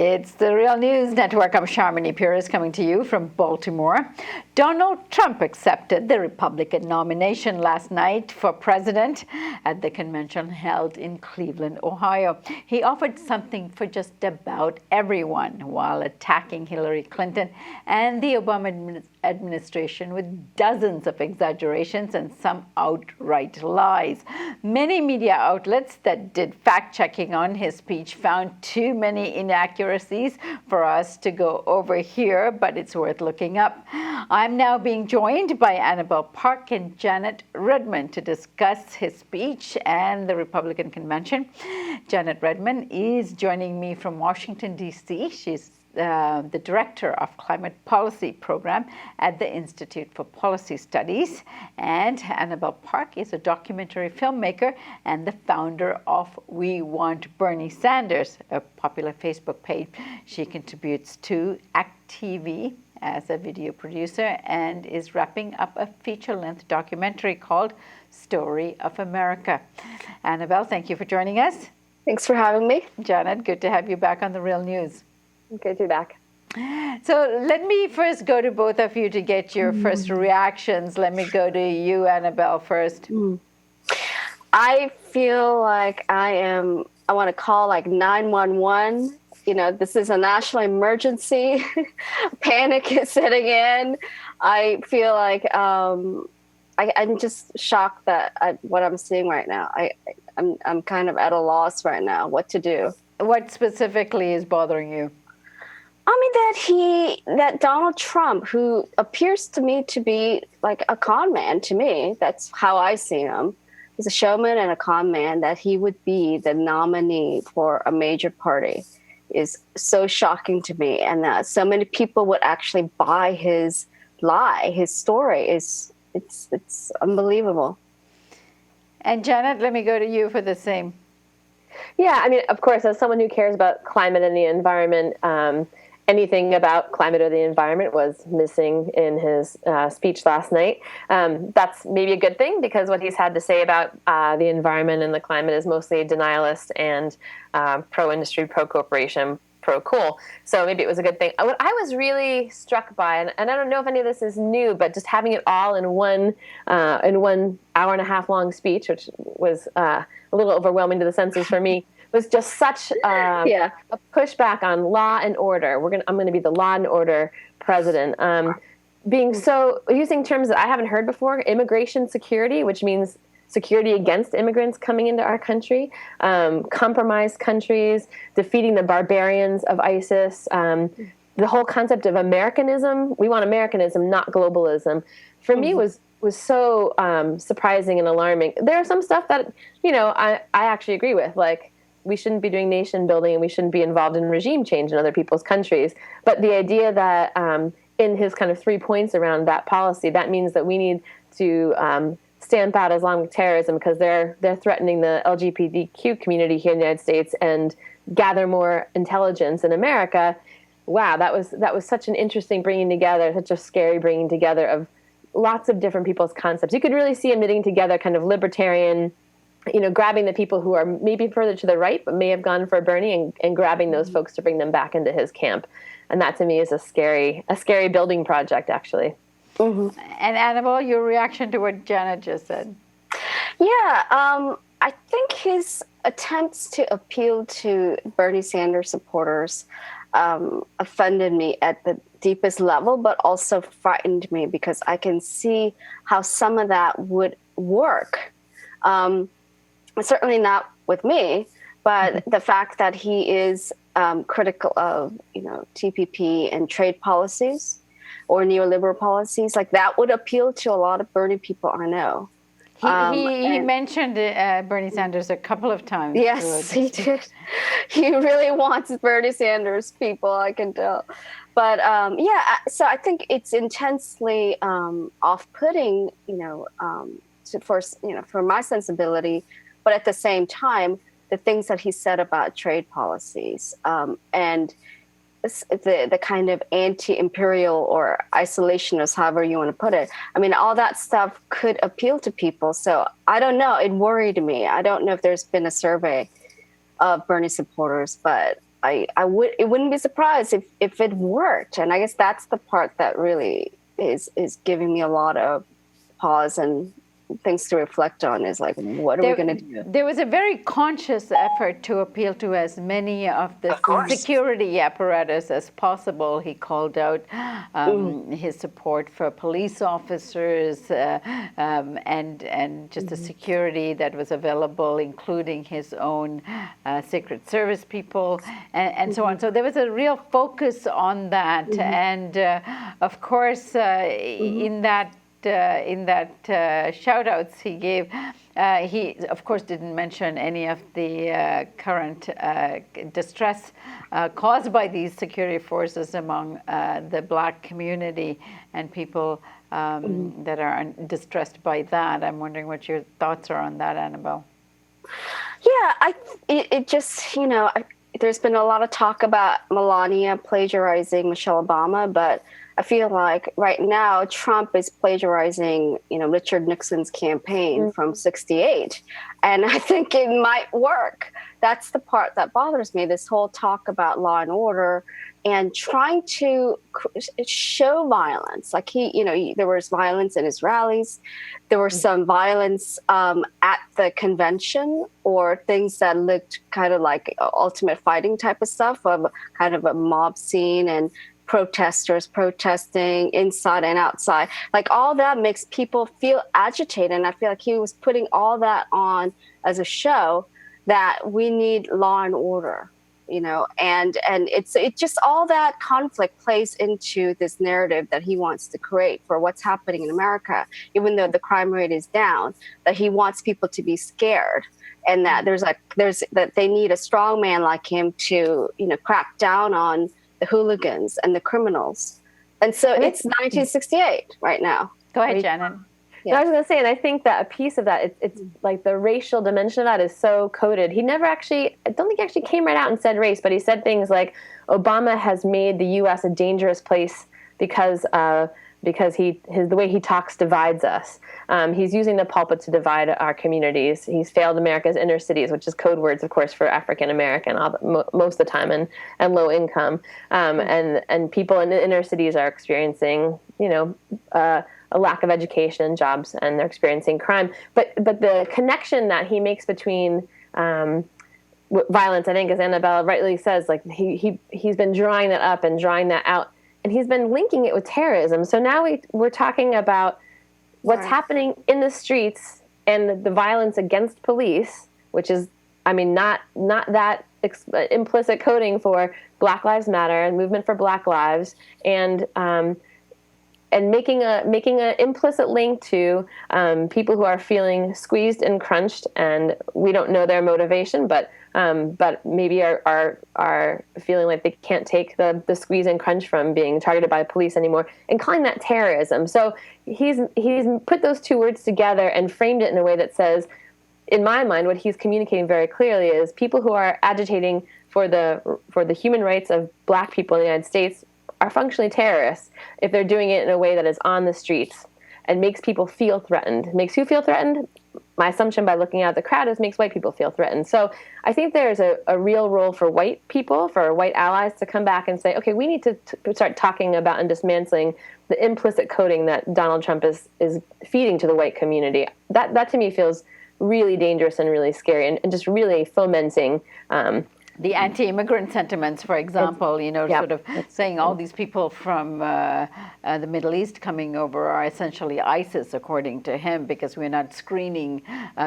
It's the Real News Network. I'm Sharmini Pires coming to you from Baltimore. Donald Trump accepted the Republican nomination last night for president at the convention held in Cleveland, Ohio. He offered something for just about everyone while attacking Hillary Clinton and the Obama administration with dozens of exaggerations and some outright lies. Many media outlets that did fact-checking on his speech found too many inaccuracies for us to go over here, but it's worth looking up. I'm now being joined by Annabel Park and Janet Redman to discuss his speech and the Republican convention. Janet Redman is joining me from Washington, D.C. She's the Director of Climate Policy Program at the Institute for Policy Studies. And Annabel Park is a documentary filmmaker and the founder of We Want Bernie Sanders, a popular Facebook page. She contributes to ACT TV as a video producer and is wrapping up a feature-length documentary called Story of America. Annabel, thank you for joining us. Thanks for having me. Janet, good to have you back on The Real News. Good to be back. So let me first go to both of you to get your first reactions. Let me go to you, Annabel, first. I feel like I want to call like 911. You know, this is a national emergency. Panic is setting in. I feel like I'm just shocked at what I'm seeing right now. I'm kind of at a loss right now what to do. What specifically is bothering you? I mean, that Donald Trump, who appears to me to be like a con man to me, that's how I see him. He's a showman and a con man, that he would be the nominee for a major party is so shocking to me. And that so many people would actually buy his lie, his story it's unbelievable. And Janet, let me go to you for the same. Yeah, I mean, of course, as someone who cares about climate and the environment, anything about climate or the environment was missing in his speech last night. That's maybe a good thing, because what he's had to say about the environment and the climate is mostly denialist and pro-industry, pro-corporation, pro-coal. So maybe it was a good thing. What I was really struck by, and I don't know if any of this is new, but just having it all in one hour and a half long speech, which was a little overwhelming to the senses for me, was just such a pushback on law and order. I'm going to be the law and order president. Using terms that I haven't heard before, immigration security, which means security against immigrants coming into our country, compromised countries, defeating the barbarians of ISIS, the whole concept of Americanism. We want Americanism, not globalism. For me, was so surprising and alarming. There are some stuff that, I actually agree with, like, we shouldn't be doing nation building and we shouldn't be involved in regime change in other people's countries. But the idea that in his kind of 3 points around that policy, that means that we need to stamp out Islamic terrorism because they're threatening the LGBTQ community here in the United States and gather more intelligence in America. Wow, that was such an interesting bringing together, such a scary bringing together of lots of different people's concepts. You could really see him knitting together kind of libertarian, grabbing the people who are maybe further to the right but may have gone for Bernie and grabbing those folks to bring them back into his camp. And that to me is a scary building project, actually. Mm-hmm. And Annabel, your reaction to what Janet just said? Yeah, I think his attempts to appeal to Bernie Sanders supporters offended me at the deepest level, but also frightened me because I can see how some of that would work. Certainly not with me, but the fact that he is critical of, TPP and trade policies or neoliberal policies, like that would appeal to a lot of Bernie people I know. He mentioned Bernie Sanders a couple of times. Yes, he did. He really wants Bernie Sanders people, I can tell. But so I think it's intensely off-putting, for my sensibility. But at the same time, the things that he said about trade policies and the kind of anti-imperial or isolationist, however you want to put it. I mean, all that stuff could appeal to people. So I don't know. It worried me. I don't know if there's been a survey of Bernie supporters, but it wouldn't be surprised if it worked. And I guess that's the part that really is giving me a lot of pause and things to reflect on, is like, what are we going to do? There was a very conscious effort to appeal to as many of the security apparatus as possible. He called out his support for police officers and just the security that was available, including his own Secret Service people and so on. So there was a real focus on that. And of course, in that shout-outs he gave, he, of course, didn't mention any of the current distress caused by these security forces among the Black community and people that are distressed by that. I'm wondering what your thoughts are on that, Annabel. Yeah, it just, there's been a lot of talk about Melania plagiarizing Michelle Obama, but I feel like right now Trump is plagiarizing, Richard Nixon's campaign from '68. And I think it might work. That's the part that bothers me, this whole talk about law and order and trying to show violence. Like there was violence in his rallies. There was some violence at the convention, or things that looked kind of like ultimate fighting type of stuff, of kind of a mob scene and protesters protesting inside and outside. Like, all that makes people feel agitated. And I feel like he was putting all that on as a show, that we need law and order, and it just, all that conflict plays into this narrative that he wants to create for what's happening in America, even though the crime rate is down, that he wants people to be scared. And that that they need a strong man like him to, crack down on the hooligans and the criminals. And so it's 1968 right now. Go ahead, Shannon. Yeah. No, I was going to say, and I think that a piece of that, it's like the racial dimension of that is so coded. He never actually, I don't think he actually came right out and said race, but he said things like Obama has made the U.S. a dangerous place because the way he talks divides us. He's using the pulpit to divide our communities. He's failed America's inner cities, which is code words, of course, for African American most of the time, and low income. And people in the inner cities are experiencing, a lack of education and jobs, and they're experiencing crime. But the connection that he makes between violence, I think, as Annabelle rightly says, like he's been drawing that up and drawing that out. And he's been linking it with terrorism. So now we're talking about what's happening in the streets and the violence against police, which is, not that implicit coding for Black Lives Matter and movement for Black lives, and making a implicit link to people who are feeling squeezed and crunched, and we don't know their motivation, but maybe are feeling like they can't take the squeeze and crunch from being targeted by police anymore, and calling that terrorism. So he's put those two words together and framed it in a way that says, in my mind, what he's communicating very clearly is people who are agitating for the human rights of Black people in the United States are functionally terrorists if they're doing it in a way that is on the streets and makes people feel threatened. Makes who feel threatened? My assumption by looking at the crowd is makes white people feel threatened. So I think there's a real role for white people, for white allies, to come back and say, okay, we need to start talking about and dismantling the implicit coding that Donald Trump is feeding to the white community. That to me feels really dangerous and really scary, and just really fomenting the anti-immigrant sentiments, for example, sort of saying all these people from the Middle East coming over are essentially ISIS, according to him, because we're not screening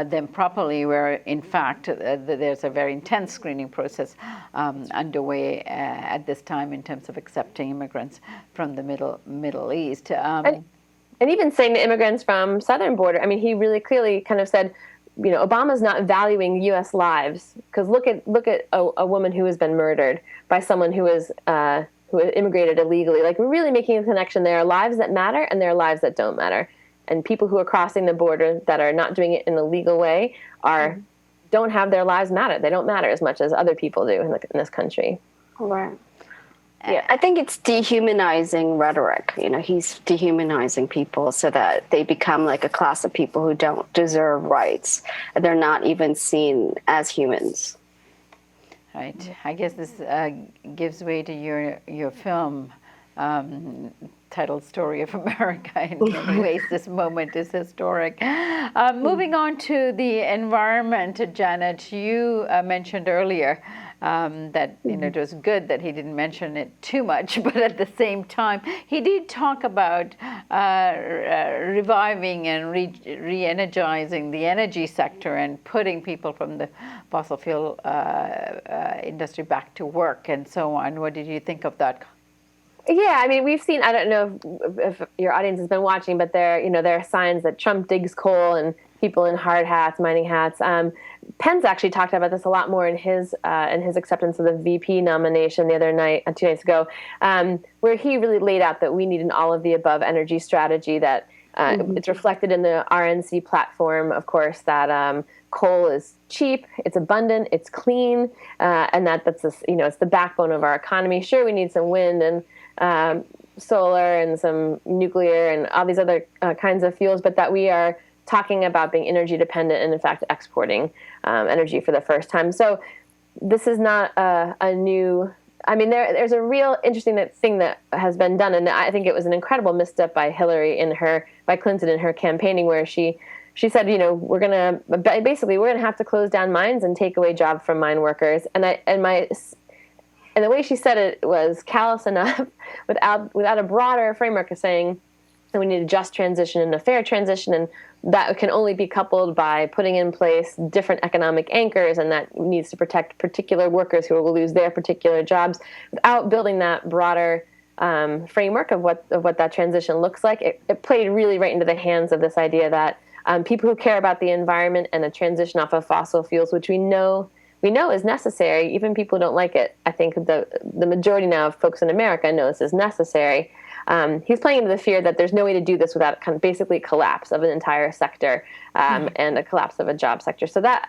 them properly, where in fact there's a very intense screening process underway at this time in terms of accepting immigrants from the Middle East. And even saying the immigrants from southern border, he really clearly kind of said, Obama's not valuing U.S. lives, because look at a woman who has been murdered by someone who immigrated illegally. Like, we're really making a connection. There are lives that matter, and there are lives that don't matter. And people who are crossing the border that are not doing it in a legal way don't have their lives matter. They don't matter as much as other people do in this country. Right. Yeah, I think it's dehumanizing rhetoric. He's dehumanizing people so that they become like a class of people who don't deserve rights, and they're not even seen as humans. Right. I guess this gives way to your film titled "Story of America." In many ways, this moment is historic. Moving on to the environment, Janet, you mentioned earlier that it was good that he didn't mention it too much, but at the same time, he did talk about reviving and re-energizing the energy sector and putting people from the fossil fuel industry back to work and so on. What did you think of that? Yeah, I mean, we've seen, I don't know if your audience has been watching, but there are signs that Trump digs coal and people in hard hats, mining hats. Pence actually talked about this a lot more in his acceptance of the VP nomination the other night, 2 days ago, where he really laid out that we need an all-of-the-above energy strategy that it's reflected in the RNC platform, of course, that coal is cheap, it's abundant, it's clean, and that's it's the backbone of our economy. Sure, we need some wind and solar and some nuclear and all these other kinds of fuels, but that we are talking about being energy dependent and, in fact, exporting energy for the first time. So this is not a new... I mean, there's a real interesting thing that has been done, and I think it was an incredible misstep by by Clinton in her campaigning, where she said, we're gonna have to close down mines and take away jobs from mine workers, and the way she said it was callous enough, without a broader framework of saying that we need a just transition and a fair transition, and that can only be coupled by putting in place different economic anchors, and that needs to protect particular workers who will lose their particular jobs, without building that broader framework of what that transition looks like. It played really right into the hands of this idea that people who care about the environment and a transition off of fossil fuels, which we know is necessary, even people who don't like it. I think the majority now of folks in America know this is necessary. He's playing into the fear that there's no way to do this without kind of basically collapse of an entire sector and a collapse of a job sector. So that's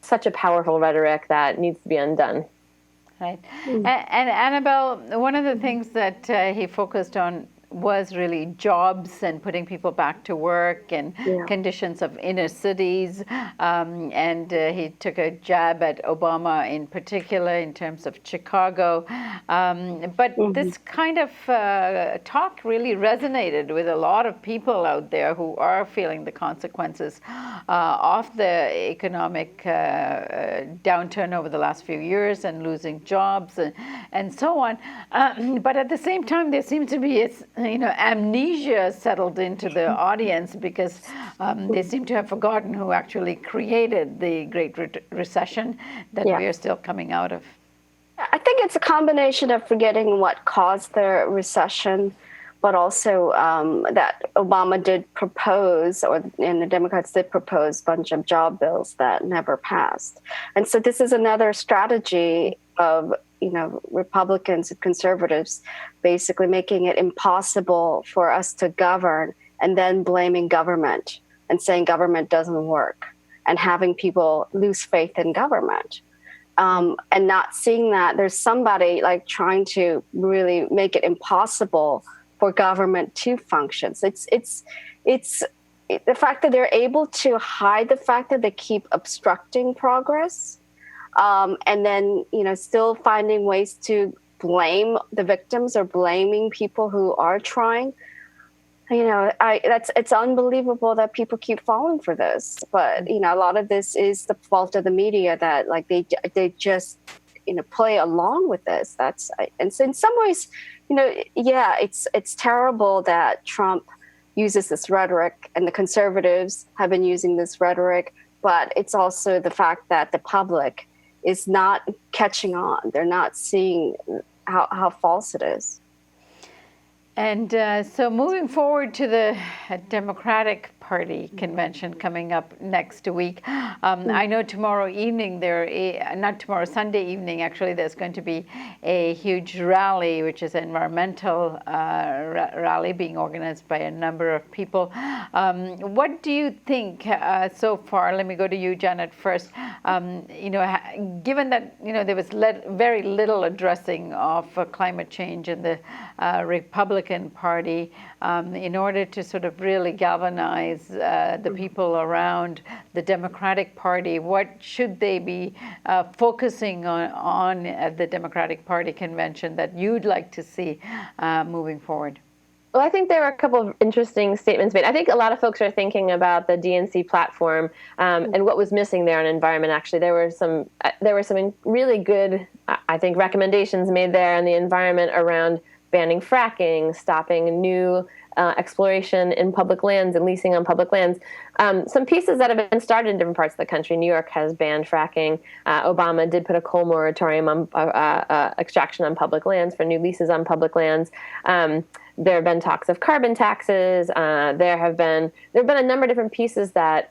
such a powerful rhetoric that needs to be undone. Right. And Annabelle, one of the things that he focused on was really jobs and putting people back to work and conditions of inner cities. And he took a jab at Obama in particular in terms of Chicago. But this kind of talk really resonated with a lot of people out there who are feeling the consequences of the economic downturn over the last few years and losing jobs and so on. But at the same time, there seems to be amnesia settled into the audience because they seem to have forgotten who actually created the Great Recession that we are still coming out of. I think it's a combination of forgetting what caused the recession, but also that Obama did propose, and the Democrats did propose a bunch of job bills that never passed. And so this is another strategy of Republicans and conservatives basically making it impossible for us to govern, and then blaming government and saying government doesn't work and having people lose faith in government. And not seeing that there's somebody trying to really make it impossible for government to function. So it's the fact that they're able to hide the fact that they keep obstructing progress. And then, still finding ways to blame the victims or blaming people who are trying. It's unbelievable that people keep falling for this. But, a lot of this is the fault of the media that they just, play along with this. And so in some ways, it's terrible that Trump uses this rhetoric and the conservatives have been using this rhetoric. But it's also the fact that the public is not catching on. They're not seeing how false it is. And so moving forward to the Democratic Party convention coming up next week. I know tomorrow evening, Sunday evening, actually, there's going to be a huge rally, which is an environmental rally being organized by a number of people. What do you think so far? Let me go to you, Janet, first. Given that, there was very little addressing of climate change in the Republican Party, in order to sort of really galvanize the people around the Democratic Party? What should they be focusing on at the Democratic Party convention that you'd like to see moving forward? Well, I think there were a couple of interesting statements made. I think a lot of folks are thinking about the DNC platform and what was missing there on environment. Actually, there were some really good, I think, recommendations made there on the environment around banning fracking, stopping new exploration in public lands and leasing on public lands. Some pieces that have been started in different parts of the country. New York has banned fracking. Obama did put a coal moratorium on extraction on public lands for new leases on public lands. There have been talks of carbon taxes. There have been a number of different pieces that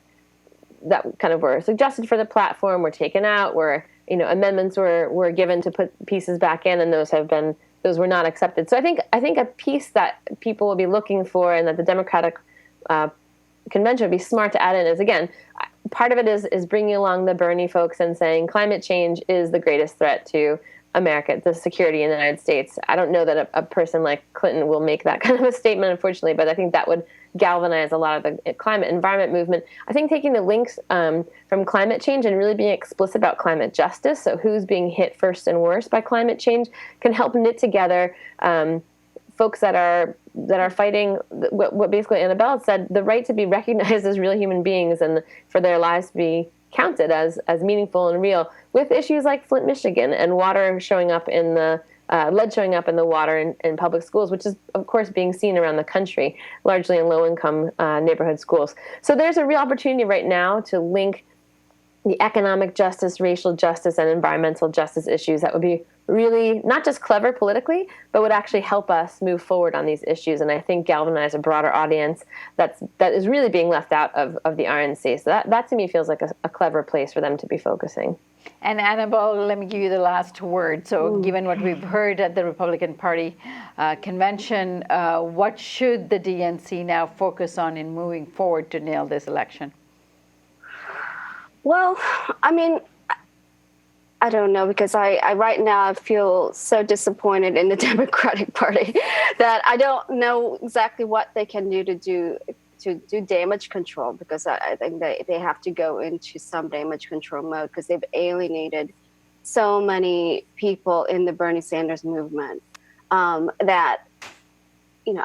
kind of were suggested for the platform, were taken out, where amendments were given to put pieces back in, and those were not accepted. So I think a piece that people will be looking for, and that the Democratic convention would be smart to add in, is, again, part of it is bringing along the Bernie folks and saying climate change is the greatest threat to America, the security in the United States. I don't know that a person like Clinton will make that kind of a statement, unfortunately, but I think that would galvanize a lot of the climate environment movement. I think taking the links from climate change and really being explicit about climate justice, so who's being hit first and worst by climate change, can help knit together folks that are fighting what basically Annabelle said, the right to be recognized as real human beings and for their lives to be counted as meaningful and real, with issues like Flint, Michigan, and water showing up in the lead showing up in the water in public schools, which is, of course, being seen around the country, largely in low-income neighborhood schools. So there's a real opportunity right now to link the economic justice, racial justice, and environmental justice issues that would be really not just clever politically, but would actually help us move forward on these issues, and I think galvanize a broader audience that is really being left out of the RNC. So that to me feels like a clever place for them to be focusing. And Annabelle, let me give you the last word. So given what we've heard at the Republican Party convention, what should the DNC now focus on in moving forward to nail this election? Well, I mean, I don't know, because I right now I feel so disappointed in the Democratic Party that I don't know exactly what they can do to do damage control, because I think they have to go into some damage control mode, because they've alienated so many people in the Bernie Sanders movement that,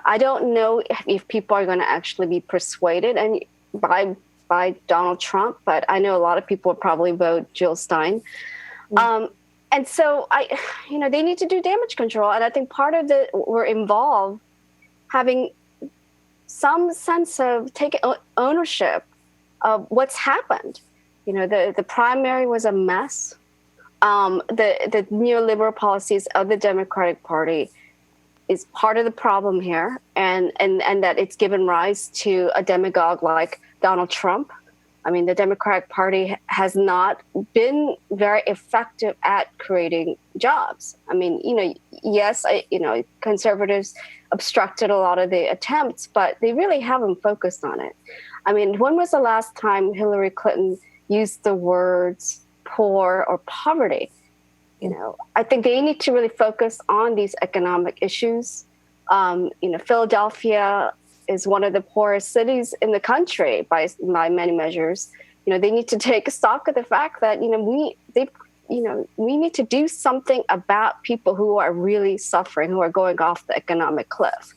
I don't know if people are going to actually be persuaded and by Donald Trump, but I know a lot of people will probably vote Jill Stein. And so they need to do damage control. And I think part of we're involved having some sense of taking ownership of what's happened. The primary was a mess. The neoliberal policies of the Democratic Party is part of the problem here, and that it's given rise to a demagogue like Donald Trump. I mean, the Democratic Party has not been very effective at creating jobs. I mean, yes, conservatives obstructed a lot of the attempts, but they really haven't focused on it. I mean, when was the last time Hillary Clinton used the words poor or poverty? I think they need to really focus on these economic issues. Philadelphia is one of the poorest cities in the country by many measures. They need to take stock of the fact that we need to do something about people who are really suffering, who are going off the economic cliff.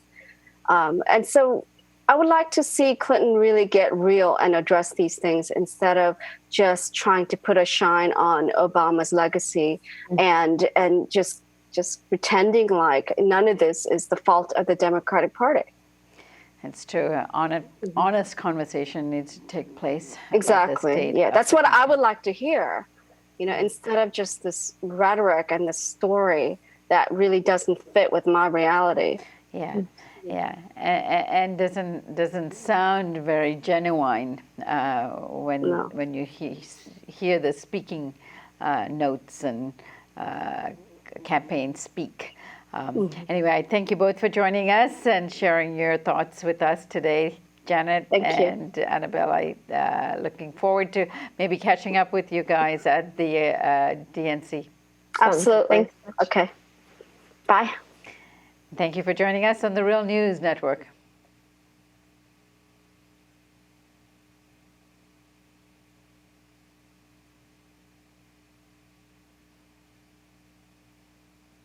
And so I would like to see Clinton really get real and address these things instead of just trying to put a shine on Obama's legacy and just pretending like none of this is the fault of the Democratic Party. It's true. Honest conversation needs to take place. Exactly. Yeah, that's what I would like to hear. Instead of just this rhetoric and this story that really doesn't fit with my reality. Yeah, and doesn't sound very genuine when you hear the speaking notes and campaign speak. Anyway, I thank you both for joining us and sharing your thoughts with us today, Janet and Annabelle. Looking forward to maybe catching up with you guys at the DNC. Absolutely. Okay. Bye. Thank you for joining us on the Real News Network.